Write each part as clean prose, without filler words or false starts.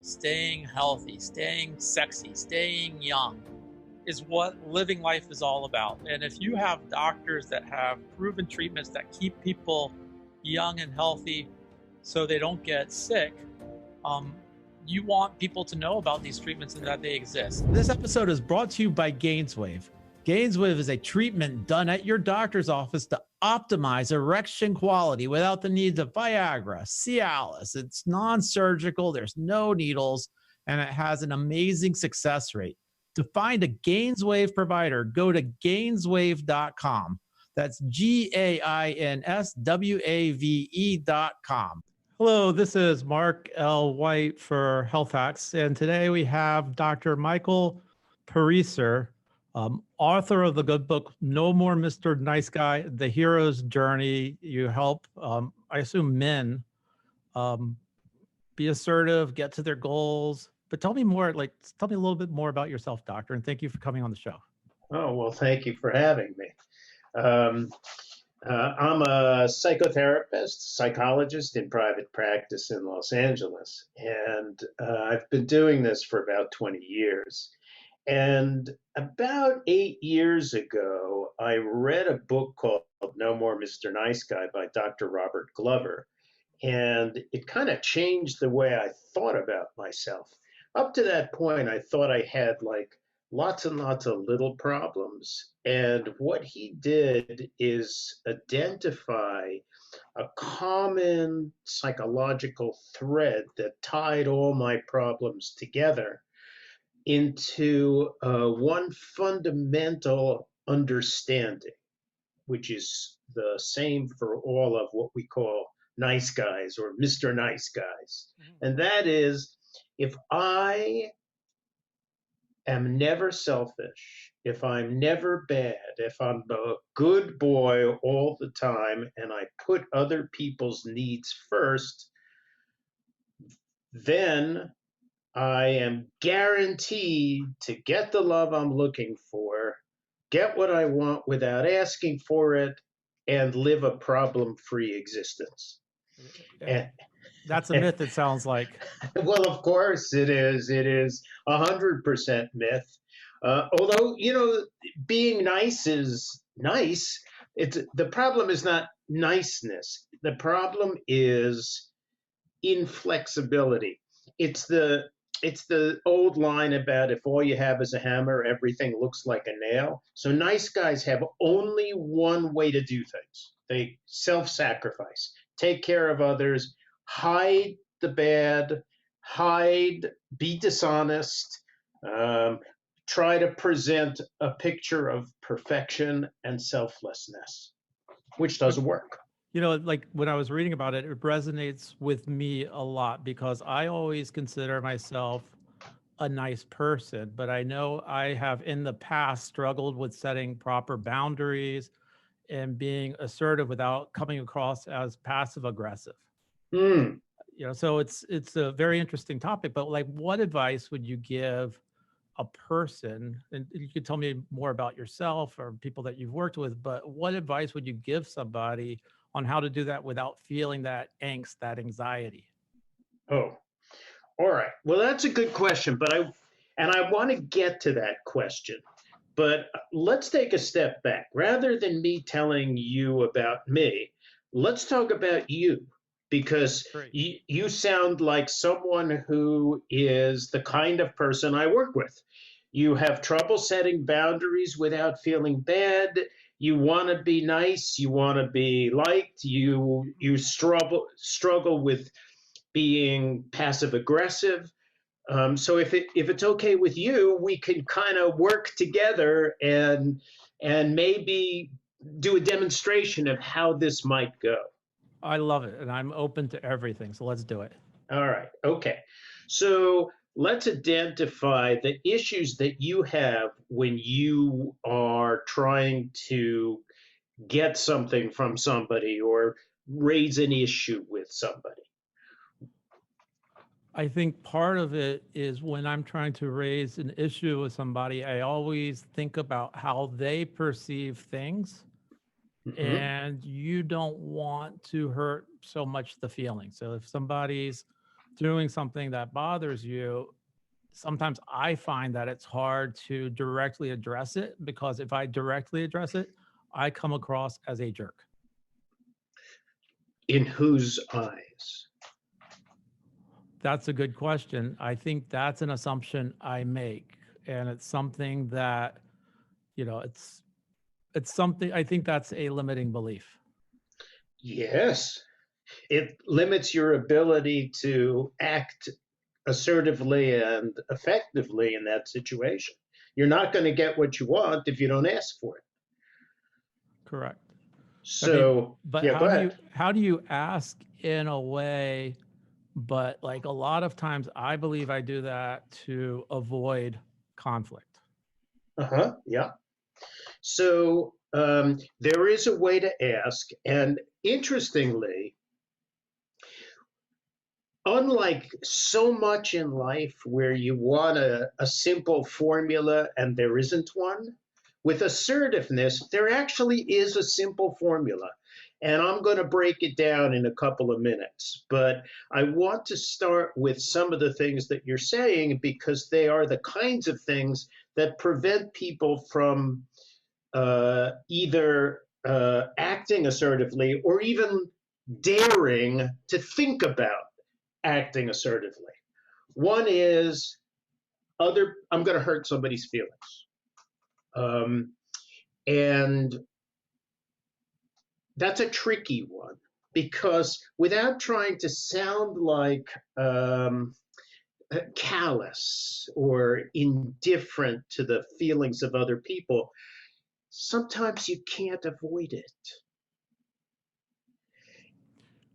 staying healthy, staying sexy, staying young is what living life is all about. And if you have doctors that have proven treatments that keep people young and healthy so they don't get sick, you want people to know about these treatments and that they exist. This episode is brought to you by Gainswave. Gainswave is a treatment done at your doctor's office to optimize erection quality without the need of Viagra, Cialis. It's non-surgical, there's no needles, and it has an amazing success rate. To find a Gainswave provider, go to gainswave.com. That's GAINSWAVE.com. Hello, this is Mark L. White for Health Hacks, and today we have Dr. Michael Pariser, author of the good book, No More Mr. Nice Guy, The Hero's Journey. You help, I assume, men be assertive, get to their goals. But tell me more, tell me a little bit more about yourself, doctor, and thank you for coming on the show. Oh, well, thank you for having me. I'm a psychotherapist, psychologist in private practice in Los Angeles, and I've been doing this for about 20 years. And about 8 years ago, I read a book called No More Mr. Nice Guy by Dr. Robert Glover, and it kind of changed the way I thought about myself. Up to that point, I thought I had lots and lots of little problems. And what he did is identify a common psychological thread that tied all my problems together into one fundamental understanding, which is the same for all of what we call nice guys or Mr. Nice Guys. And that is, if I am never selfish, if I'm never bad, if I'm a good boy all the time and I put other people's needs first, then I am guaranteed to get the love I'm looking for, get what I want without asking for it, and live a problem-free existence. And that's a myth, it sounds like. Well, of course it is. It is 100% myth. Although, being nice is nice. The problem is not niceness. The problem is inflexibility. It's the old line about if all you have is a hammer, everything looks like a nail. So nice guys have only one way to do things. They self-sacrifice, take care of others, hide the bad, be dishonest, try to present a picture of perfection and selflessness, which doesn't work. When I was reading about it, it resonates with me a lot because I always consider myself a nice person, but I know I have in the past struggled with setting proper boundaries and being assertive without coming across as passive aggressive. So it's a very interesting topic, but what advice would you give a person, and you could tell me more about yourself or people that you've worked with, but what advice would you give somebody on how to do that without feeling that angst, that anxiety? Oh, all right. Well, that's a good question, but I want to get to that question. But let's take a step back. Rather than me telling you about me, let's talk about you, because you sound like someone who is the kind of person I work with. You have trouble setting boundaries without feeling bad. You want to be nice. You want to be liked. You struggle with being passive aggressive. So if it's okay with you, we can kind of work together and maybe do a demonstration of how this might go. I love it, and I'm open to everything, so let's do it. All right. Okay. So let's identify the issues that you have when you are trying to get something from somebody or raise an issue with somebody. I think part of it is when I'm trying to raise an issue with somebody, I always think about how they perceive things. And you don't want to hurt so much the feeling. So if somebody's doing something that bothers you, sometimes I find that it's hard to directly address it, because if I directly address it, I come across as a jerk. In whose eyes? That's a good question. I think that's an assumption I make, and it's something that, it's something, I think that's a limiting belief. Yes. It limits your ability to act assertively and effectively in that situation. You're not going to get what you want if you don't ask for it. Correct. So, but yeah, go ahead. how do you ask in a way, but like a lot of times I believe I do that to avoid conflict. Yeah. So there is a way to ask, and interestingly, unlike so much in life where you want a simple formula and there isn't one, with assertiveness, there actually is a simple formula. And I'm going to break it down in a couple of minutes. But I want to start with some of the things that you're saying, because they are the kinds of things that prevent people from either acting assertively or even daring to think about acting assertively. One is I'm going to hurt somebody's feelings. And that's a tricky one, because without trying to sound like callous or indifferent to the feelings of other people, sometimes you can't avoid it.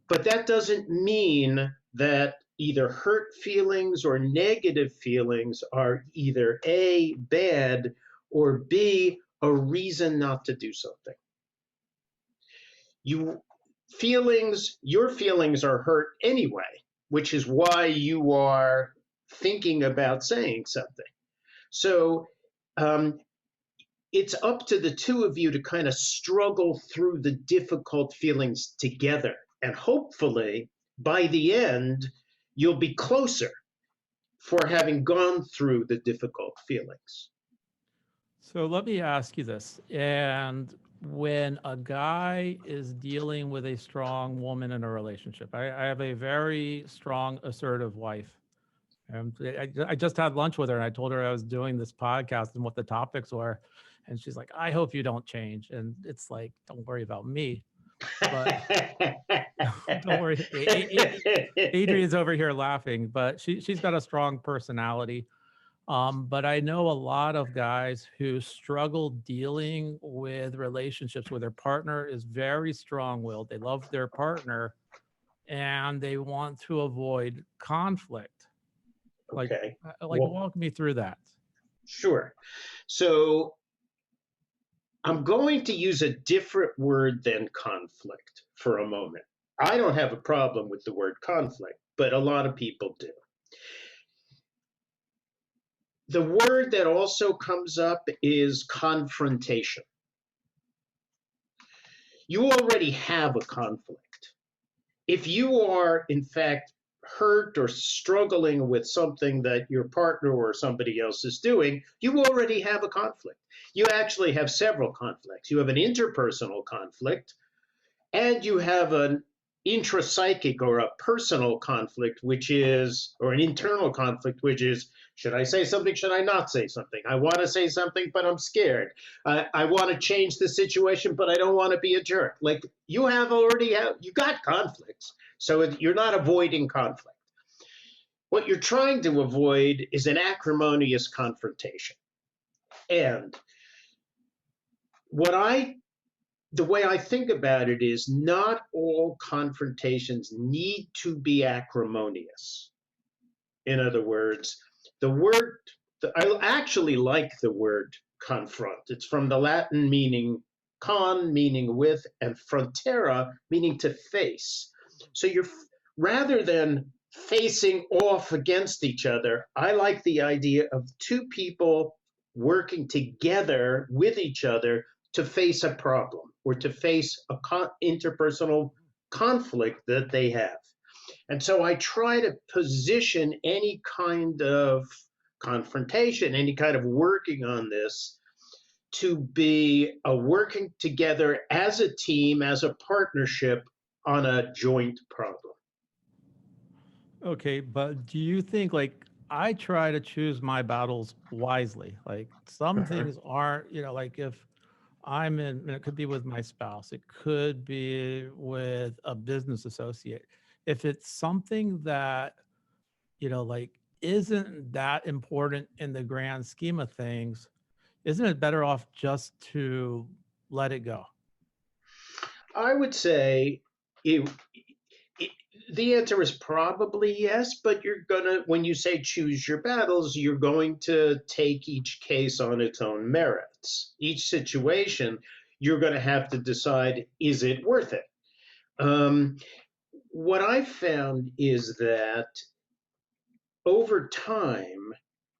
But that doesn't mean that either hurt feelings or negative feelings are either A, bad, or B, a reason not to do something. Your feelings are hurt anyway, which is why you are thinking about saying something. So it's up to the two of you to kind of struggle through the difficult feelings together. And hopefully, by the end, you'll be closer for having gone through the difficult feelings. So let me ask you this. And when a guy is dealing with a strong woman in a relationship, I have a very strong, assertive wife. And I just had lunch with her, and I told her I was doing this podcast and what the topics were. And she's like, I hope you don't change. And it's like, don't worry about me. But don't worry. Adrian's over here laughing, but she's got a strong personality. But I know a lot of guys who struggle dealing with relationships where their partner is very strong-willed. They love their partner and they want to avoid conflict. Okay. Well, walk me through that. Sure. So I'm going to use a different word than conflict for a moment. I don't have a problem with the word conflict, but a lot of people do. The word that also comes up is confrontation. You already have a conflict. If you are, in fact, hurt or struggling with something that your partner or somebody else is doing, you already have a conflict. You actually have several conflicts. You have an interpersonal conflict, and you have an intrapsychic or a personal conflict, which is, or an internal conflict, which is, should I say something? Should I not say something? I want to say something, but I'm scared. I want to change the situation, but I don't want to be a jerk. Like you got conflicts. So you're not avoiding conflict. What you're trying to avoid is an acrimonious confrontation. And the way I think about it is not all confrontations need to be acrimonious. In other words, I actually like the word confront. It's from the Latin meaning con, meaning with, and frontera, meaning to face. So rather than facing off against each other, I like the idea of two people working together with each other to face a problem or to face a interpersonal conflict that they have. And so I try to position any kind of confrontation, any kind of working on this, to be a working together as a team, as a partnership on a joint problem. Okay, but do you think, like, I try to choose my battles wisely? Like, some Uh-huh. things aren't, like, if I'm in, and it could be with my spouse, it could be with a business associate. If it's something that, like, isn't that important in the grand scheme of things, isn't it better off just to let it go? I would say it, it, the answer is probably yes, but you're gonna, when you say choose your battles, you're going to take each case on its own merits. Each situation, you're going to have to decide, is it worth it? Um, what I've found is that over time,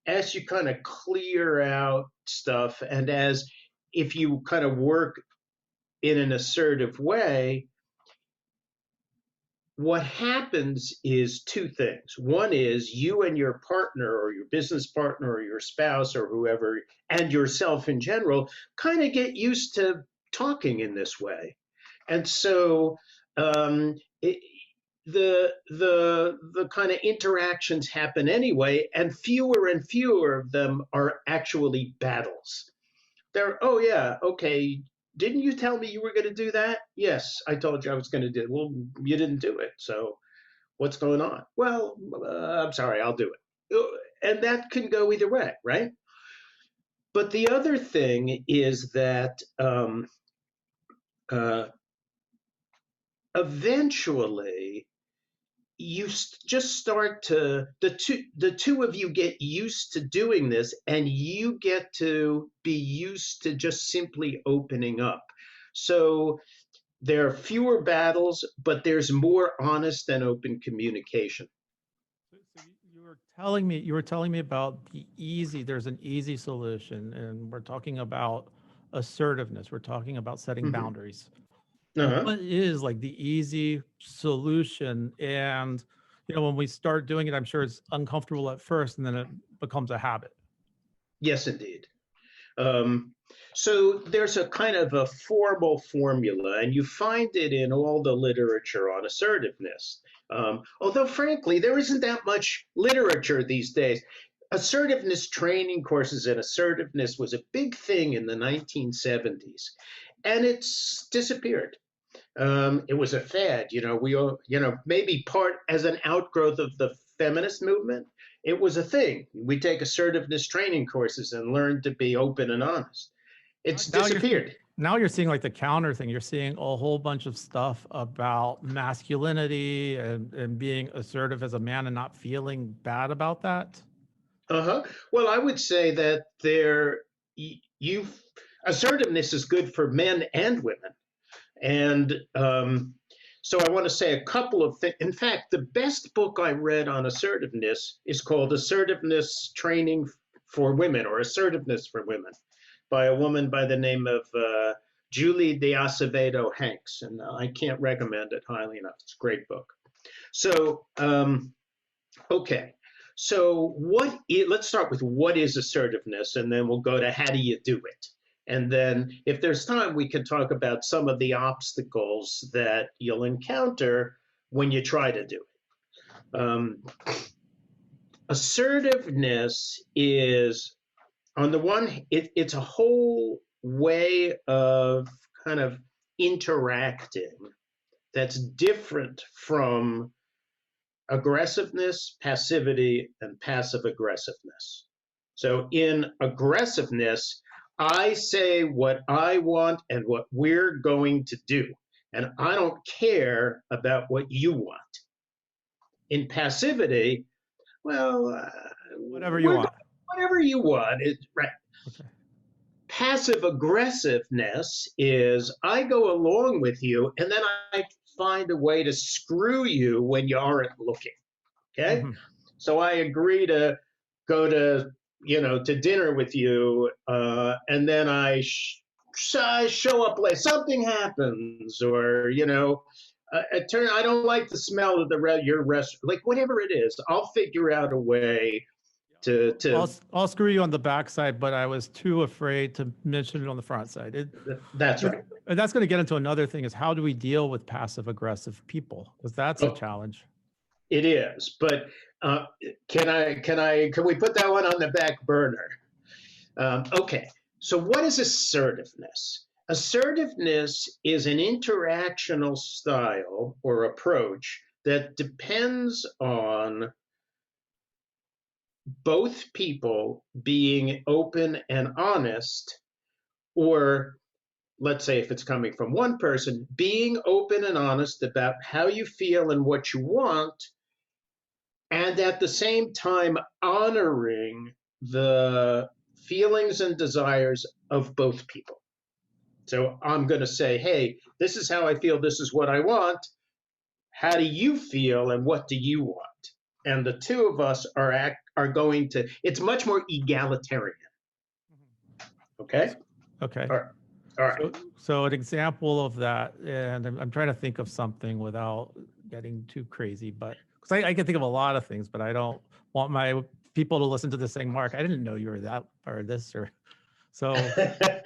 as you kind of clear out stuff, and as if you kind of work in an assertive way, what happens is two things. One is you and your partner or your business partner or your spouse or whoever, and yourself in general, kind of get used to talking in this way. And so it, the kind of interactions happen anyway, and fewer of them are actually battles. They're, oh yeah, okay, didn't you tell me you were going to do that? Yes, I told you I was going to do it. Well, you didn't do it, so what's going on? Well, I'm sorry, I'll do it. And that can go either way, right? But the other thing is that uh, eventually you just start to, the two of you get used to doing this, and you get to be used to just simply opening up. So there are fewer battles, but there's more honest and open communication. So you were telling me about there's an easy solution, and we're talking about assertiveness. We're talking about setting Mm-hmm. boundaries. Uh-huh. What is, like, the easy solution? And when we start doing it, I'm sure it's uncomfortable at first, and then it becomes a habit. Yes, indeed. Um, so there's a kind of a formal formula, and you find it in all the literature on assertiveness. Although, frankly, there isn't that much literature these days. Assertiveness training courses and assertiveness was a big thing in the 1970s, and it's disappeared. It was a fad, we all, maybe part as an outgrowth of the feminist movement. It was a thing. We take assertiveness training courses and learn to be open and honest. It's Now you're disappeared. now you're seeing, like, the counter thing. You're seeing a whole bunch of stuff about masculinity and being assertive as a man and not feeling bad about that. Uh-huh. Well, I would say that you assertiveness is good for men and women. And so I want to say a couple of things. In fact, the best book I read on assertiveness is called Assertiveness Training for Women, or Assertiveness for Women, by a woman by the name of Julie de Acevedo Hanks. And I can't recommend it highly enough. It's a great book. So, okay. So let's start with what is assertiveness, and then we'll go to how do you do it. And then if there's time, we can talk about some of the obstacles that you'll encounter when you try to do it. Assertiveness is, on the one, it's a whole way of kind of interacting that's different from aggressiveness, passivity, and passive aggressiveness. So in aggressiveness, I say what I want and what we're going to do, and I don't care about what you want. In passivity, well, Whatever you want. whatever you want is right. Okay. Passive aggressiveness is I go along with you, and then I find a way to screw you when you aren't looking. Okay. Mm-hmm. So I agree to go to, to dinner with you, and then I show up late. Something happens, or, I don't like the smell of your restaurant. Like whatever it is, I'll figure out a way to. I'll screw you on the backside, but I was too afraid to mention it on the front side. That's right. And that's going to get into another thing: is how do we deal with passive aggressive people? Because that's a challenge. It is, but can we put that one on the back burner? Okay. So what is assertiveness? Assertiveness is an interactional style or approach that depends on both people being open and honest, or let's say if it's coming from one person, being open and honest about how you feel and what you want, and at the same time honoring the feelings and desires of both people. So I'm going to say, hey, this is how I feel, this is what I want. How do you feel and what do you want? And the two of us are going to, it's much more egalitarian. Okay? Okay. All right. So an example of that, and I'm trying to think of something without getting too crazy, but because I can think of a lot of things, but I don't want my people to listen to this saying, Mark, I didn't know you were that or this or so. I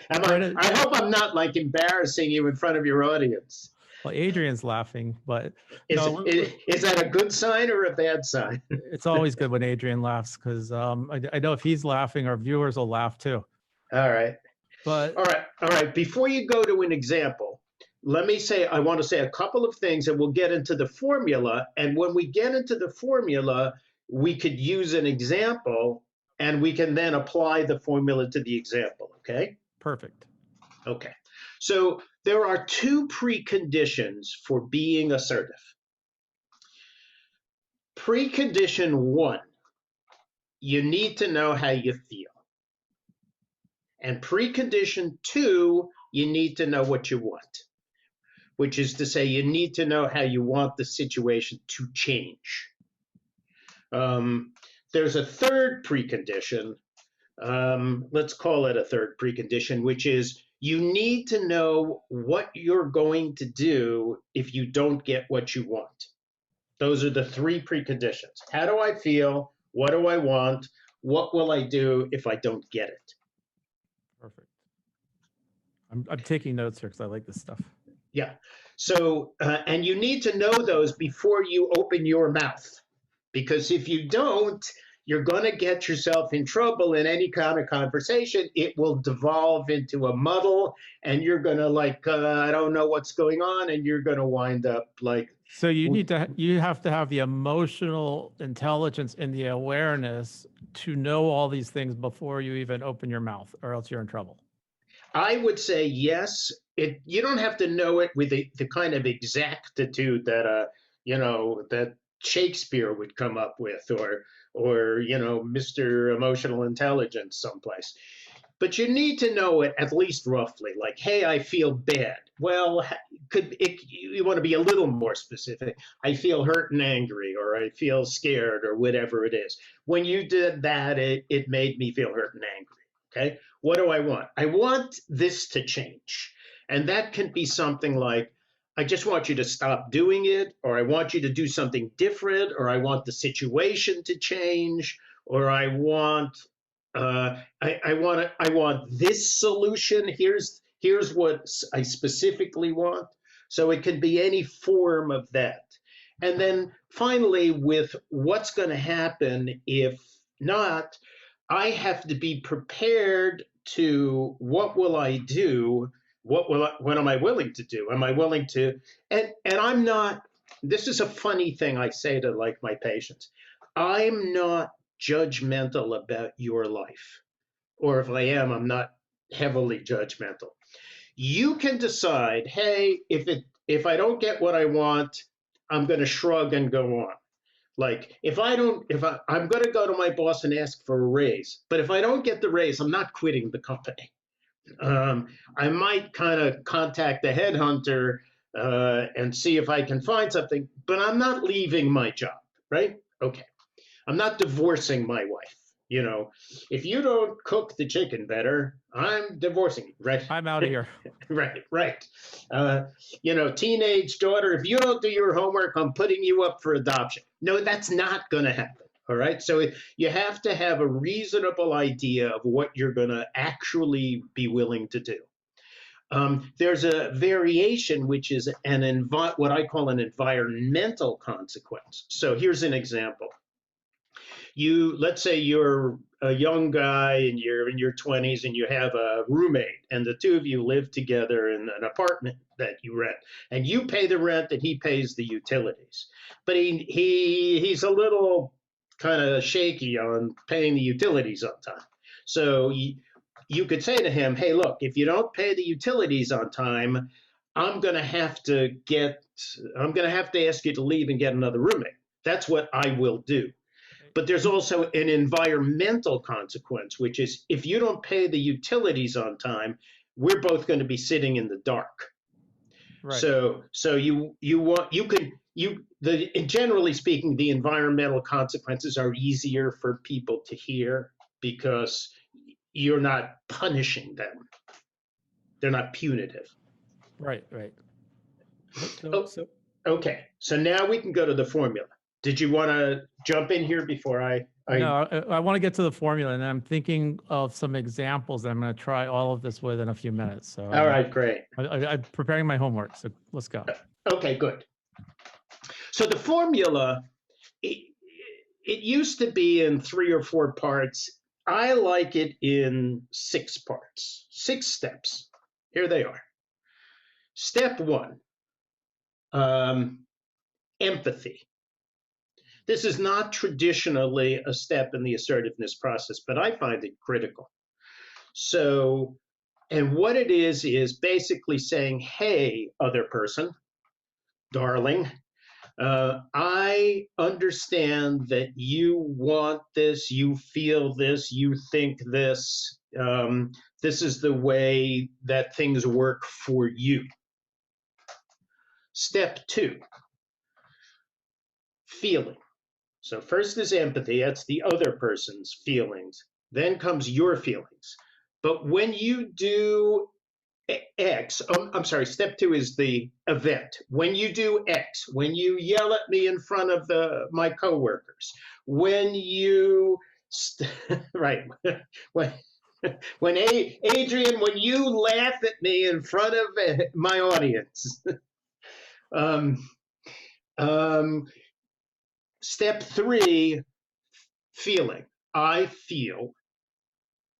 hope I'm not like embarrassing you in front of your audience. Well, Adrian's laughing, but is that a good sign or a bad sign? It's always good when Adrian laughs because I know if he's laughing, our viewers will laugh too. All right. But all right. Before you go to an example, I want to say a couple of things and we'll get into the formula. And when we get into the formula, we could use an example and we can then apply the formula to the example. Okay? Perfect. Okay. So there are two preconditions for being assertive. Precondition 1, you need to know how you feel. And precondition 2, you need to know what you want, which is to say you need to know how you want the situation to change. There's a third precondition. Let's call it a third precondition, which is you need to know what you're going to do if you don't get what you want. Those are the three preconditions. How do I feel? What do I want? What will I do if I don't get it? Perfect. I'm taking notes here because I like this stuff. Yeah. So, and you need to know those before you open your mouth, because if you don't, you're going to get yourself in trouble in any kind of conversation. It will devolve into a muddle and you're going to I don't know what's going on. And you're going to wind up like. So you have to have the emotional intelligence and the awareness to know all these things before you even open your mouth, or else you're in trouble. I would say yes. You don't have to know it with the kind of exactitude that that Shakespeare would come up with, or Mr. Emotional Intelligence someplace. But you need to know it at least roughly, like, hey, I feel bad. Well, you want to be a little more specific. I feel hurt and angry, or I feel scared, or whatever it is. When you did that, it made me feel hurt and angry. Okay, what do I want? I want this to change. And that can be something like, I just want you to stop doing it, or I want you to do something different, or I want the situation to change, or I want I want this solution. Here's what I specifically want. So it can be any form of that. And then finally, with what's going to happen if not, I have to be prepared to, what will I do? What am I willing to do? Am I willing to, and I'm not, this is a funny thing I say to like my patients. I'm not judgmental about your life. Or if I am, I'm not heavily judgmental. You can decide, hey, if I don't get what I want, I'm going to shrug and go on. Like I'm going to go to my boss and ask for a raise, but if I don't get the raise, I'm not quitting the company. I might kind of contact the headhunter and see if I can find something, but I'm not leaving my job, right? Okay. I'm not divorcing my wife. You know, if you don't cook the chicken better, I'm divorcing you, right? I'm out of here. Right. You know, teenage daughter, if you don't do your homework, I'm putting you up for adoption. No, that's not going to happen. All right. So you have to have a reasonable idea of what you're going to actually be willing to do. There's a variation, which is what I call an environmental consequence. So here's an example. Let's say you're a young guy and you're in your 20s and you have a roommate, and the two of you live together in an apartment that you rent, and you pay the rent and he pays the utilities. But he's a little kind of shaky on paying the utilities on time. So you could say to him, hey, look, if you don't pay the utilities on time, I'm going to have to ask you to leave and get another roommate. That's what I will do. But there's also an environmental consequence, which is if you don't pay the utilities on time, we're both going to be sitting in the dark. Right. So generally speaking, the environmental consequences are easier for people to hear because you're not punishing them. They're not punitive. Right. Okay. So now we can go to the formula. Did you want to jump in here before I? No, I want to get to the formula, and I'm thinking of some examples that I'm going to try all of this with in a few minutes. So, all right, great. I'm preparing my homework, so let's go. Okay, good. So the formula, it used to be in 3 or 4 parts. I like it in 6 parts, 6 steps. Here they are. Step 1, empathy. This is not traditionally a step in the assertiveness process, but I find it critical. So, and what it is basically saying, hey, other person, darling, I understand that you want this, you feel this, you think this. This is the way that things work for you. Step 2, feeling. So first is empathy, that's the other person's feelings. Then comes your feelings. But when you do X, step 2 is the event. When you do X, when you yell at me in front of my coworkers, when you, right, when Adrian, when you laugh at me in front of my audience. Step 3, feeling. I feel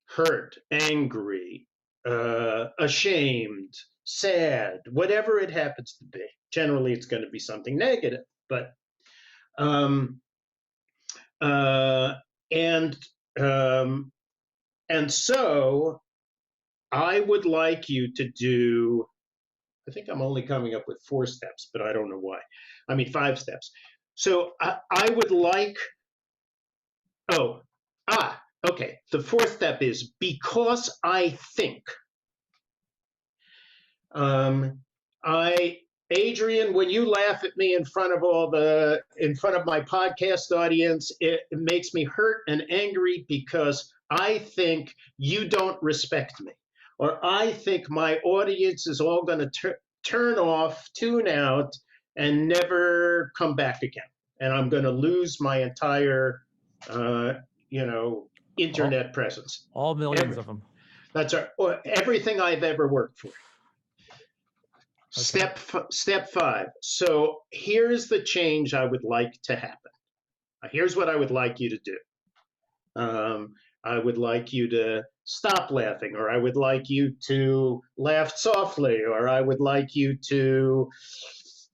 hurt, angry, ashamed, sad, whatever it happens to be. Generally, it's going to be something negative, but and so I would like you to do. I think I'm only coming up with 4 steps, but I don't know why. I mean 5 steps. So I would like. Okay. The 4th step is because I think. Adrian, when you laugh at me in front of my podcast audience, it makes me hurt and angry because I think you don't respect me, or I think my audience is all going to tune out, and never come back again, and I'm going to lose my entire, internet presence. All millions of them. That's everything I've ever worked for. Okay. Step 5. So here's the change I would like to happen. Here's what I would like you to do. I would like you to stop laughing, or I would like you to laugh softly, or I would like you to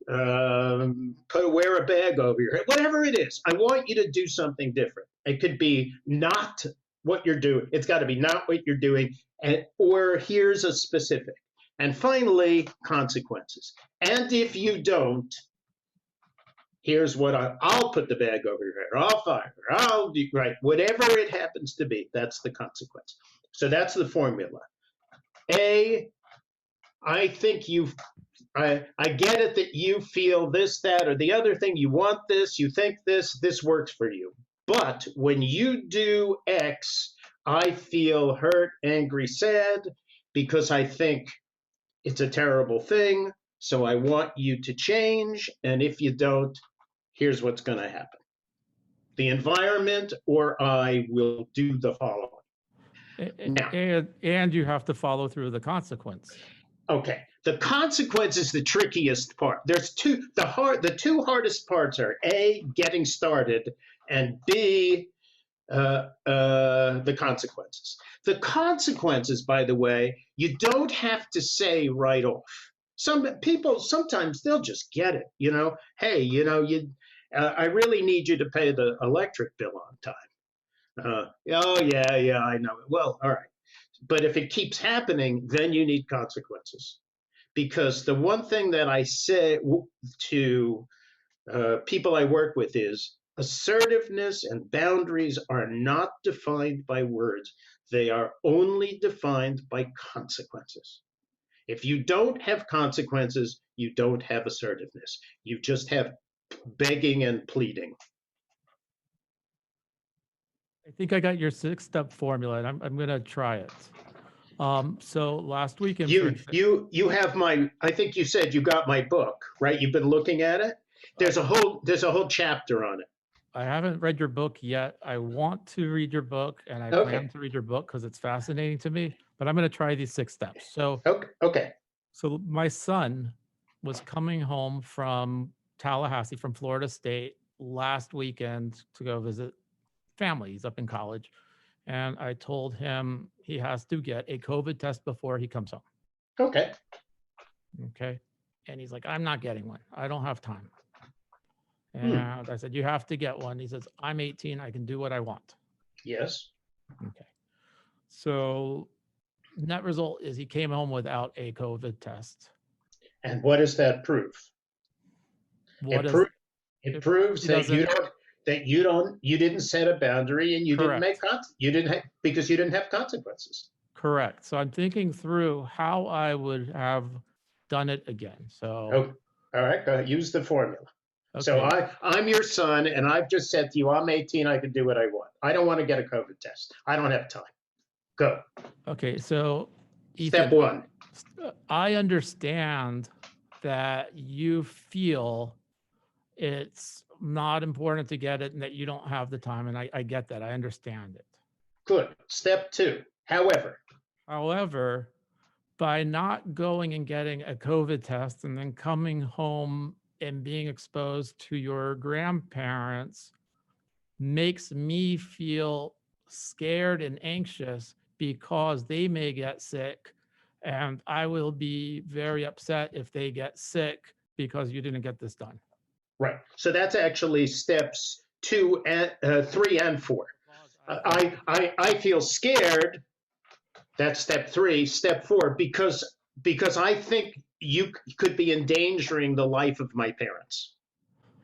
wear a bag over your head. Whatever it is, I want you to do something different. It could be not what you're doing. It's got to be not what you're doing, or here's a specific. And finally, consequences. And if you don't, here's what I'll put the bag over your head, or I'll fire, or I'll do, right, whatever it happens to be, that's the consequence. So that's the formula. A, I think I get it that you feel this, that, or the other thing, you want this, you think this works for you. But when you do X, I feel hurt, angry, sad, because I think it's a terrible thing. So I want you to change. And if you don't, here's what's going to happen. The environment or I will do the following. Now, and you have to follow through the consequence. okay, the consequence is the trickiest part. There's the two hardest parts are A, getting started, and B, the consequences. The consequences, by the way, you don't have to say right off. Some people, sometimes they'll just get it, hey, I really need you to pay the electric bill on time. Oh, yeah, I know it. Well, all right. But if it keeps happening, then you need consequences. Because the one thing that I say to people I work with is assertiveness and boundaries are not defined by words. They are only defined by consequences. If you don't have consequences, you don't have assertiveness. You just have begging and pleading. I think I got your 6-step formula, and I'm going to try it. So last weekend, you have my. I think you said you got my book, right? You've been looking at it. There's a whole chapter on it. I haven't read your book yet. I want to read your book, and I plan to read your book because it's fascinating to me. But I'm going to try these 6 steps. So okay. So my son was coming home from Tallahassee, from Florida State, last weekend to go visit family. He's up in college. And I told him he has to get a COVID test before he comes home. Okay. And he's like, I'm not getting one. I don't have time. And I said, you have to get one. He says, I'm 18. I can do what I want. Yes. Okay. So net result is he came home without a COVID test. And what does that prove? It proves that you didn't set a boundary and you because you didn't have consequences. Correct. So I'm thinking through how I would have done it again. So all right, go ahead. Use the formula. Okay. So I'm your son, and I've just said to you, I'm 18, I can do what I want. I don't want to get a COVID test. I don't have time. Go. Okay, so Ethan, step 1. I understand that you feel it's not important to get it and that you don't have the time, and I get that. I understand it. Good. Step 2. However, by not going and getting a COVID test and then coming home and being exposed to your grandparents makes me feel scared and anxious because they may get sick, and I will be very upset if they get sick because you didn't get this done. Right. So that's actually steps 3 and 4. I feel scared. That's step 3. Step 4, because I think you could be endangering the life of my parents.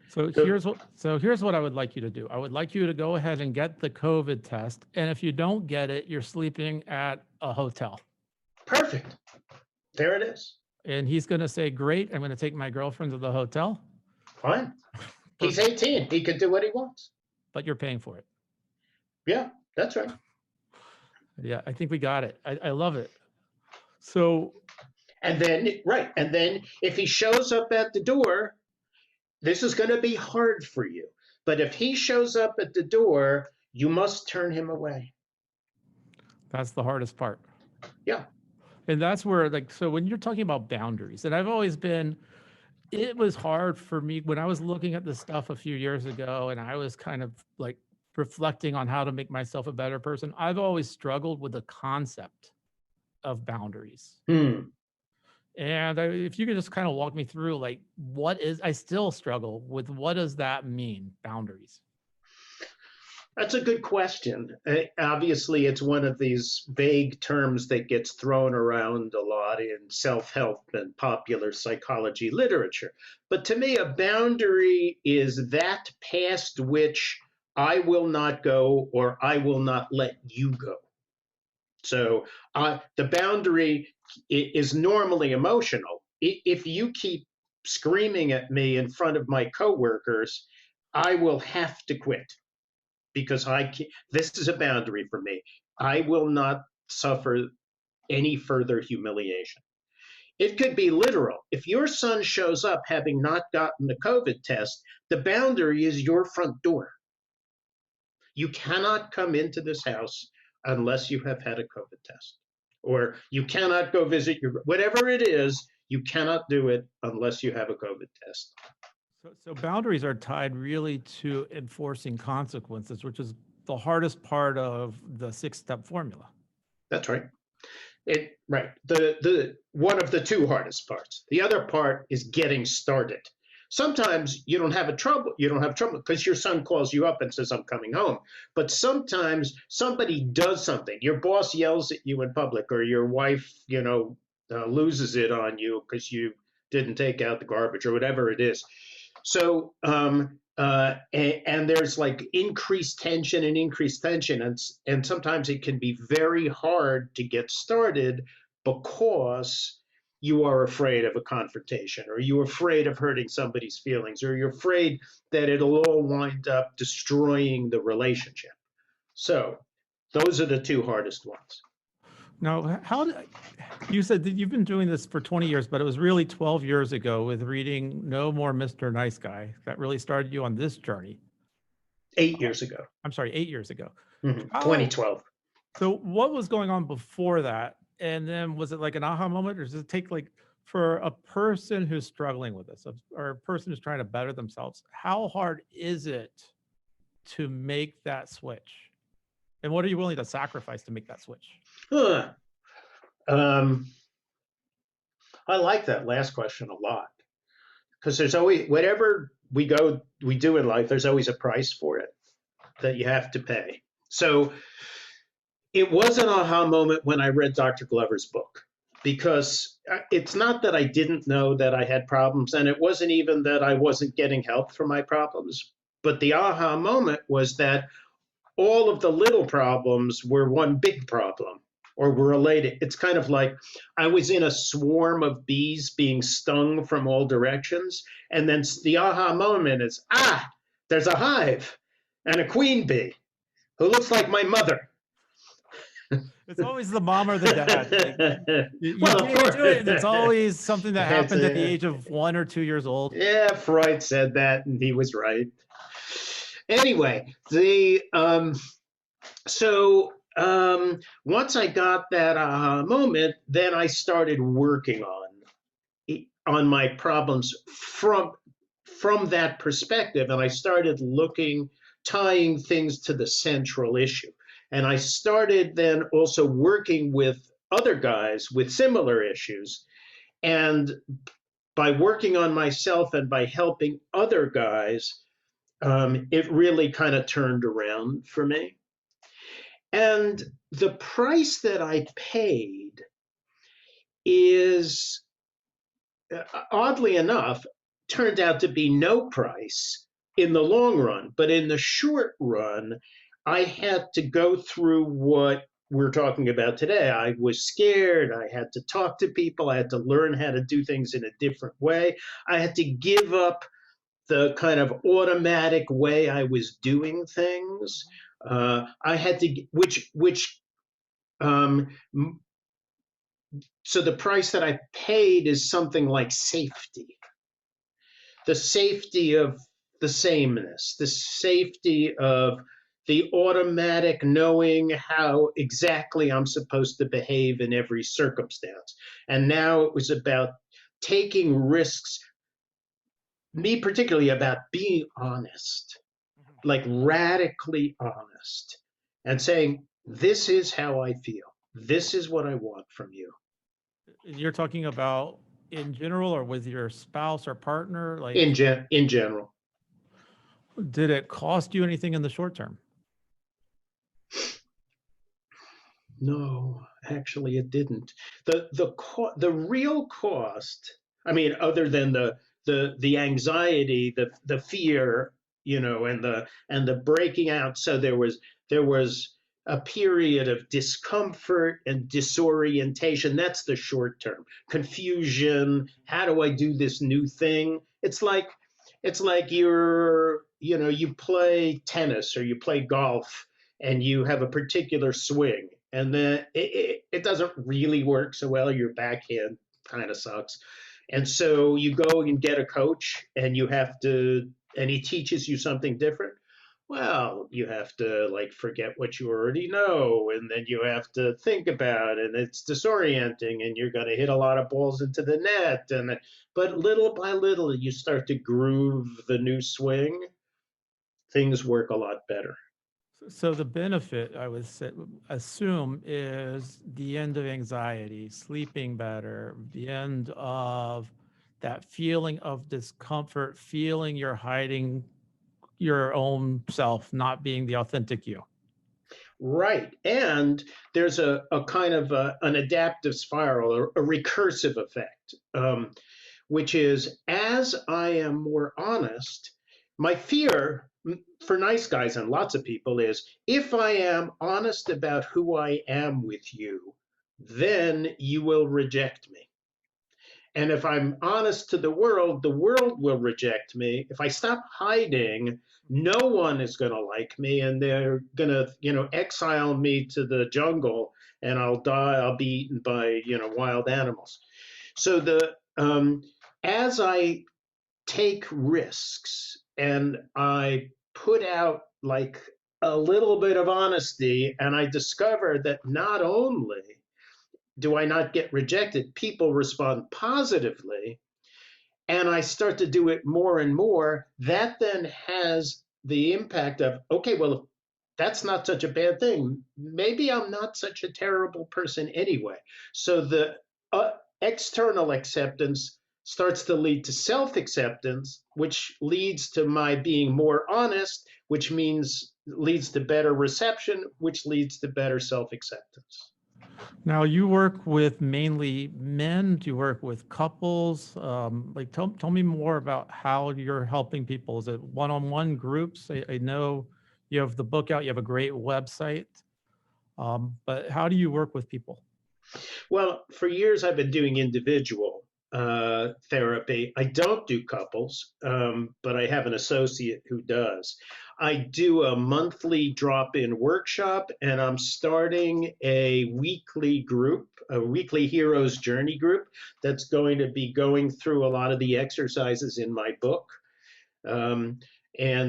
So here's what I would like you to do. I would like you to go ahead and get the COVID test. And if you don't get it, you're sleeping at a hotel. Perfect. There it is. And he's going to say, great, I'm going to take my girlfriend to the hotel. Fine. He's 18. He can do what he wants. But you're paying for it. Yeah, that's right. Yeah, I think we got it. I love it. So. And then if he shows up at the door, this is going to be hard for you. But if he shows up at the door, you must turn him away. That's the hardest part. Yeah. And that's where, so when you're talking about boundaries, and it was hard for me when I was looking at this stuff a few years ago, and I was kind of reflecting on how to make myself a better person. I've always struggled with the concept of boundaries. And if you could just kind of walk me through, I still struggle with what does that mean, boundaries? That's a good question. Obviously, it's one of these vague terms that gets thrown around a lot in self-help and popular psychology literature. But to me, a boundary is that past which I will not go or I will not let you go. So the boundary is normally emotional. If you keep screaming at me in front of my coworkers, I will have to quit. because this is a boundary for me. I will not suffer any further humiliation. It could be literal. If your son shows up having not gotten the COVID test, the boundary is your front door. You cannot come into this house unless you have had a COVID test. Or you cannot go visit whatever it is, you cannot do it unless you have a COVID test. So boundaries are tied really to enforcing consequences, which is the hardest part of the 6-step formula. That's right. Right. The one of the two hardest parts. The other part is getting started. Sometimes you don't have trouble because your son calls you up and says, I'm coming home. But sometimes somebody does something. Your boss yells at you in public, or your wife, loses it on you because you didn't take out the garbage, or whatever it is. So, and there's like increased tension, and sometimes it can be very hard to get started because you are afraid of a confrontation, or you're afraid of hurting somebody's feelings, or you're afraid that it'll all wind up destroying the relationship. So those are the two hardest ones. Now, you said that you've been doing this for 20 years, but it was really 12 years ago with reading No More Mr. Nice Guy that really started you on this journey. 8 years ago. I'm sorry, 8 years ago. 2012. So what was going on before that? And then was it like an aha moment, or does it take for a person who's struggling with this, or a person who's trying to better themselves, how hard is it to make that switch? And what are you willing to sacrifice to make that switch? I like that last question a lot, because there's always, whatever we do in life, there's always a price for it that you have to pay. So it was an aha moment when I read Dr. Glover's book, because it's not that I didn't know that I had problems, and it wasn't even that I wasn't getting help for my problems, but the aha moment was that all of the little problems were one big problem, or were related. It's kind of like I was in a swarm of bees being stung from all directions, and then the aha moment is, there's a hive and a queen bee who looks like my mother. It's always the mom or the dad. You can't do it. It's always something that happened at the age of 1 or 2 years old. Yeah, Freud said that, and he was right. Anyway, once I got that aha moment, then I started working on my problems from that perspective, and I started tying things to the central issue. And I started then also working with other guys with similar issues. And by working on myself and by helping other guys, it really kind of turned around for me. And the price that I paid is, oddly enough, turned out to be no price in the long run. But in the short run, I had to go through what we're talking about today. I was scared. I had to talk to people. I had to learn how to do things in a different way. I had to give up the kind of automatic way I was doing things. I had to, so the price that I paid is something like safety. The safety of the sameness, the safety of the automatic knowing how exactly I'm supposed to behave in every circumstance. And now it was about taking risks, me particularly about being honest, like radically honest, and saying, this is how I feel. This is what I want from you. You're talking about in general, or with your spouse or partner? Like in general. Did it cost you anything in the short term? No, actually it didn't. The real cost, I mean, other than the anxiety, the fear, and the breaking out. So there was a period of discomfort and disorientation. That's the short term. Confusion. How do I do this new thing? It's like you're you play tennis or you play golf and you have a particular swing, and then it doesn't really work so well. Your backhand kind of sucks. And so you go and get a coach and and he teaches you something different. Well, you have to like forget what you already know, and then you have to think about it, and it's disorienting, and you're going to hit a lot of balls into the net. But little by little, you start to groove the new swing. Things work a lot better. So the benefit, I would assume, is the end of anxiety, sleeping better, the end of that feeling of discomfort, feeling you're hiding your own self, not being the authentic you. Right. And there's a kind of an adaptive spiral, a recursive effect, which is as I am more honest, my fear for nice guys and lots of people is if I am honest about who I am with you, then you will reject me. And if I'm honest to the world will reject me. If I stop hiding, no one is going to like me, and they're going to, exile me to the jungle, and I'll die. I'll be eaten by, wild animals. So as I take risks and I put out like a little bit of honesty, and I discover that not only do I not get rejected, people respond positively, and I start to do it more and more, that then has the impact of, okay, well, that's not such a bad thing. Maybe I'm not such a terrible person anyway. So the external acceptance starts to lead to self-acceptance, which leads to my being more honest, which leads to better reception, which leads to better self-acceptance. Now, you work with mainly men. Do you work with couples? Tell me more about how you're helping people. Is it one-on-one groups? I know you have the book out. You have a great website. But how do you work with people? Well, for years I've been doing individual therapy. I don't do couples, but I have an associate who does. I do a monthly drop-in workshop, and I'm starting a weekly group, a weekly hero's journey group that's going to be going through a lot of the exercises in my book. And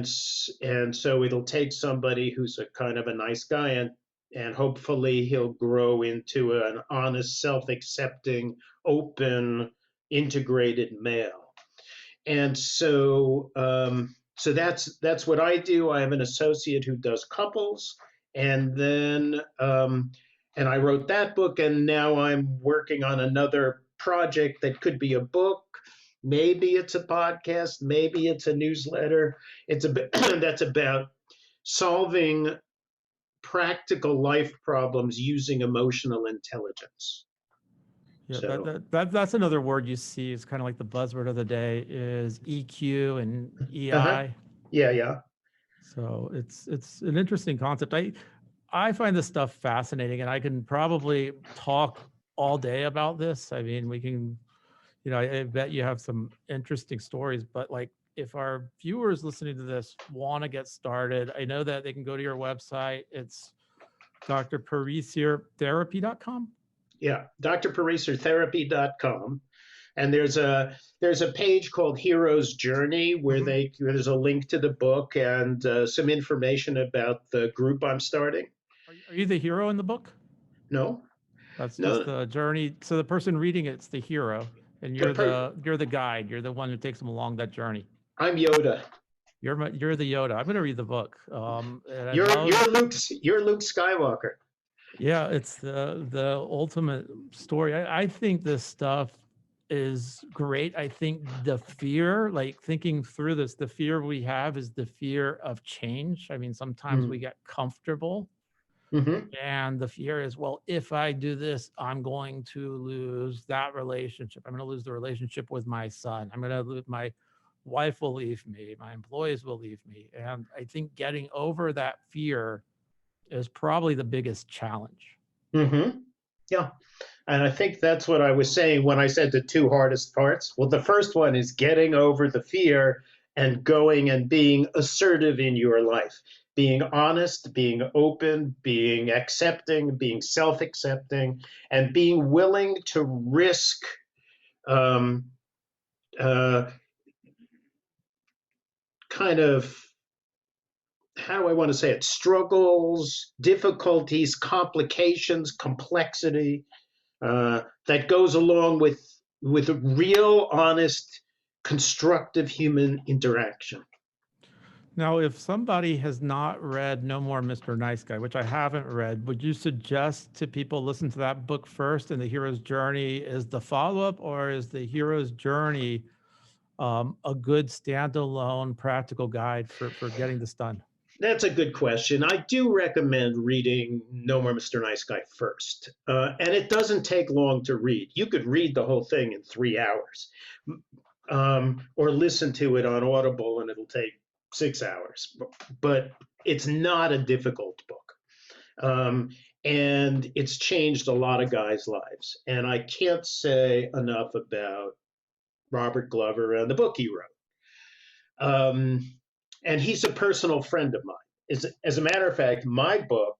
so it'll take somebody who's a kind of a nice guy, and hopefully he'll grow into an honest, self-accepting, open, integrated male. And so that's what I do. I have an associate who does couples, and then and I wrote that book, and now I'm working on another project that could be a book. Maybe it's a podcast, maybe it's a newsletter. That's about solving practical life problems using emotional intelligence. Yeah, so, that's another word you see. It's kind of like the buzzword of the day is EQ and EI. Uh-huh. Yeah. So it's an interesting concept. I find this stuff fascinating, and I can probably talk all day about this. I mean, we can, I bet you have some interesting stories, but like if our viewers listening to this want to get started, I know that they can go to your website. It's drparisertherapy.com. Yeah, drparisertherapy.com. And there's a page called Hero's Journey where there's a link to the book and some information about the group I'm starting. Are you the hero in the book? No. That's just the journey. So the person reading it's the hero, and you're the guide. You're the one who takes them along that journny. I'm Yoda. You're the Yoda. I'm going to read the book. You're Luke Skywalker. Yeah, it's the ultimate story. I think this stuff is great. I think the fear, like thinking through this, the fear we have is the fear of change. I mean, sometimes we get comfortable. And the fear is, well, if I do this, I'm going to lose that relationship. I'm going to lose the relationship with my son. I'm going to lose my wife will leave me. My employees will leave me. And I think getting over that fear is probably the biggest challenge. Yeah. And I think that's what I was saying when I said the two hardest parts. Well, the first one is getting over the fear, and going and being assertive in your life, being honest, being open, being accepting, being self-accepting, and being willing to risk um, kind of, how do I want to say it, struggles, difficulties, complications, complexity that goes along with real, honest, constructive human interaction. Now, if somebody has not read No More Mr. Nice Guy, which I haven't read, would you suggest to people listen to that book first and the hero's journey is the follow-up, or is the hero's journey a good standalone practical guide for getting this done? That's a good question. I do recommend reading No More Mr. Nice Guy first. And it doesn't take long to read. You could read the whole thing in 3 hours, or listen to it on Audible, and it'll take 6 hours. But it's not a difficult book. And it's changed a lot of guys' lives. And I can't say enough about Robert Glover and the book he wrote. And he's a personal friend of mine. As a matter of fact, my book,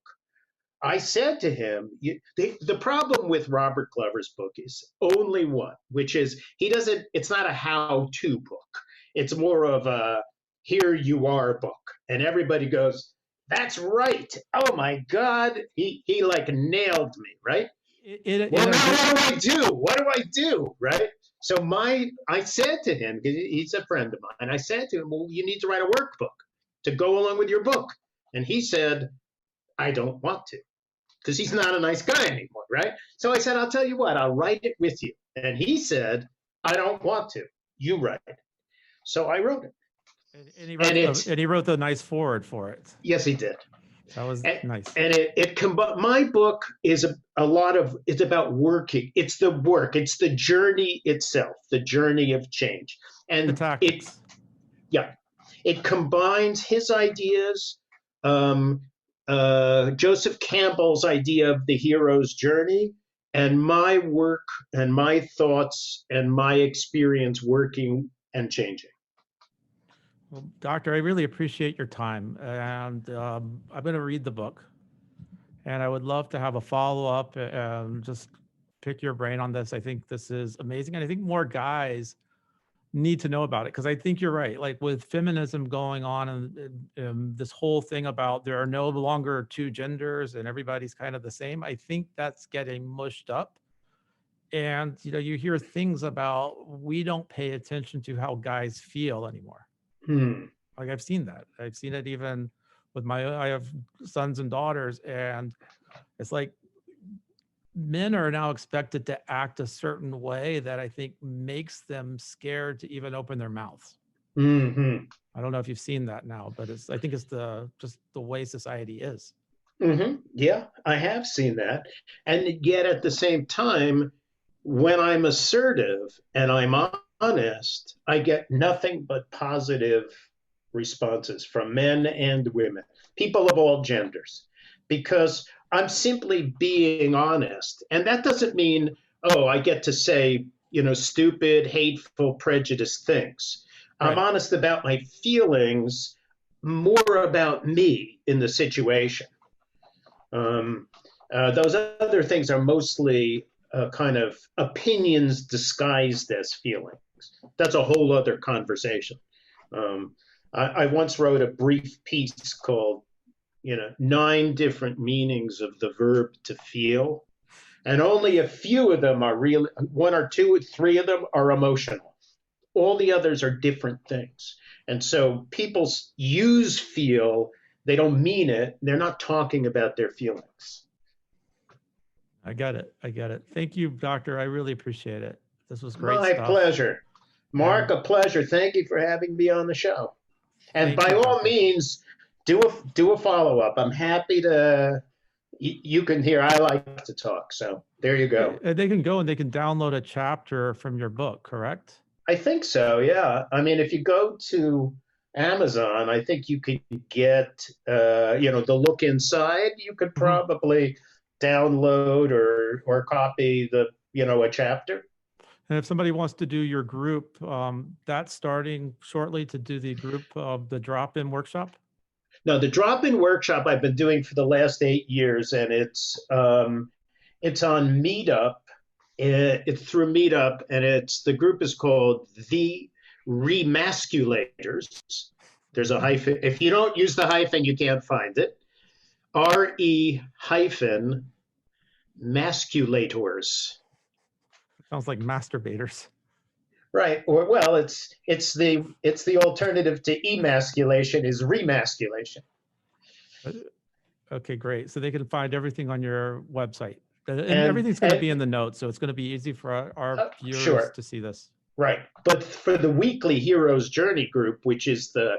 I said to him, the problem with Robert Glover's book is only one, which is it's not a how-to book. It's more of a here you are book. And everybody goes, that's right. Oh my God. He like nailed me, right? Well, what do I do? What do I do? Right? So I said to him, because he's a friend of mine, I said to him, well, you need to write a workbook to go along with your book. And he said, I don't want to, because he's not a nice guy anymore, right? So I said, I'll tell you what, I'll write it with you. And he said, I don't want to. You write it. So I wrote it. And he wrote the nice foreword for it. Yes, he did. That was nice. And my book is it's about working. It's the work. It's the journey itself, the journey of change. And the tactics. It combines his ideas, Joseph Campbell's idea of the hero's journey, and my work and my thoughts and my experience working and changing. Well, Doctor, I really appreciate your time, and I'm going to read the book, and I would love to have a follow-up and just pick your brain on this. I think this is amazing, and I think more guys need to know about it, because I think you're right. Like with feminism going on and this whole thing about there are no longer two genders and everybody's kind of the same, I think that's getting mushed up. And you hear things about we don't pay attention to how guys feel anymore. Like I've seen that. I've seen it even with I have sons and daughters, and it's like men are now expected to act a certain way that I think makes them scared to even open their mouths. Mm-hmm. I don't know if you've seen that now, but I think it's just the way society is. Mm-hmm. Yeah, I have seen that. And yet at the same time, when I'm assertive and I'm honest, I get nothing but positive responses from men and women, people of all genders, because I'm simply being honest. And that doesn't mean, oh, I get to say, stupid, hateful, prejudiced things. Right. I'm honest about my feelings, more about me in the situation. Those other things are mostly kind of opinions disguised as feelings. That's a whole other conversation. I once wrote a brief piece called, 9 different meanings of the verb to feel. And only a few of them are real. 1 or 2 or 3 of them are emotional. All the others are different things. And so people use feel, they don't mean it. They're not talking about their feelings. I get it. Thank you, Doctor. I really appreciate it. This was great stuff. My pleasure. Mark, a pleasure. Thank you for having me on the show. And by all means, do a follow-up. I'm happy to, you can hear, I like to talk. So there you go. They can go and they can download a chapter from your book, correct? I think so, yeah. I mean, if you go to Amazon, I think you could get, the look inside. You could probably download or copy a chapter. And if somebody wants to do your group, that's starting shortly to do the group, the drop-in workshop? No, the drop-in workshop I've been doing for the last 8 years, and it's on Meetup. It's through Meetup, and the group is called The Remasculators. There's a hyphen. If you don't use the hyphen, you can't find it. RE-masculators. Sounds like masturbators. Right. Or well, it's the alternative to emasculation is remasculation. Okay, great. So they can find everything on your website. And everything's going to be in the notes, so it's going to be easy for our viewers sure. to see this. Right. But for the weekly Hero's Journey group, which is the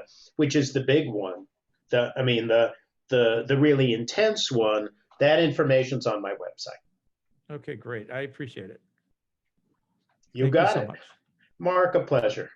big one, the really intense one, that information's on my website. Okay, great. I appreciate it. Thank you so much. Mark, a pleasure.